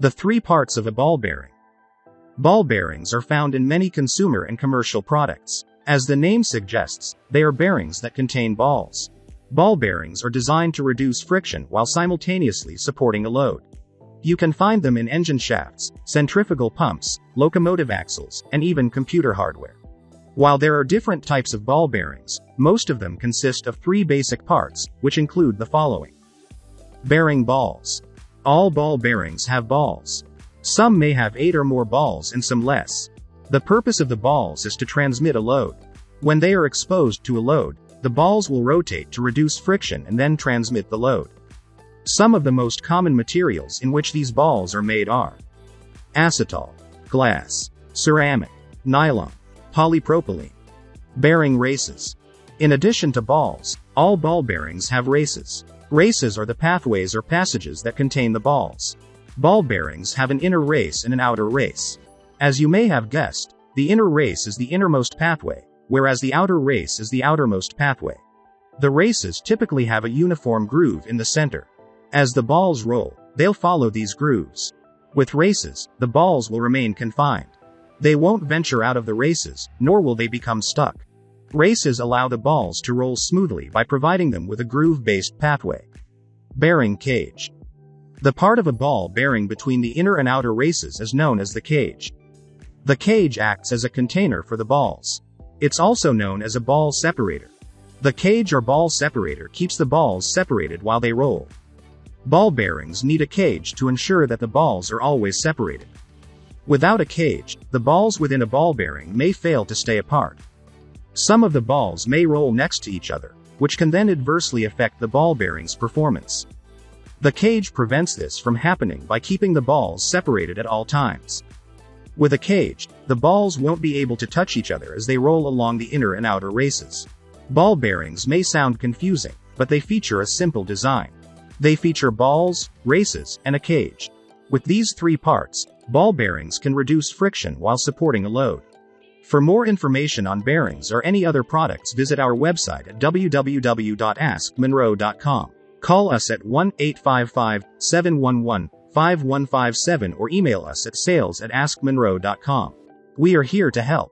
The three parts of a ball bearing. Ball bearings are found in many consumer and commercial products. As the name suggests, they are bearings that contain balls. Ball bearings are designed to reduce friction while simultaneously supporting a load. You can find them in engine shafts, centrifugal pumps, locomotive axles, and even computer hardware. While there are different types of ball bearings, most of them consist of three basic parts, which include the following. Bearing balls. All ball bearings have balls. Some may have 8 or more balls and some less. The purpose of the balls is to transmit a load. When they are exposed to a load, the balls will rotate to reduce friction and then transmit the load. Some of the most common materials in which these balls are made are acetal, glass, ceramic, nylon, polypropylene. Bearing races. In addition to balls, all ball bearings have races. Races are the pathways or passages that contain the balls. Ball bearings have an inner race and an outer race. As you may have guessed, the inner race is the innermost pathway, whereas the outer race is the outermost pathway. The races typically have a uniform groove in the center. As the balls roll, they'll follow these grooves. With races, the balls will remain confined. They won't venture out of the races, nor will they become stuck. Races allow the balls to roll smoothly by providing them with a groove-based pathway. Bearing cage. The part of a ball bearing between the inner and outer races is known as the cage. The cage acts as a container for the balls. It's also known as a ball separator. The cage or ball separator keeps the balls separated while they roll. Ball bearings need a cage to ensure that the balls are always separated. Without a cage, the balls within a ball bearing may fail to stay apart. Some of the balls may roll next to each other, which can then adversely affect the ball bearing's performance. The cage prevents this from happening by keeping the balls separated at all times. With a cage, the balls won't be able to touch each other as they roll along the inner and outer races. Ball bearings may sound confusing, but they feature a simple design. They feature balls, races, and a cage. With these three parts, ball bearings can reduce friction while supporting a load. For more information on bearings or any other products, visit our website at www.askmonroe.com. Call us at 1-855-711-5157 or email us at sales@askmonroe.com. We are here to help.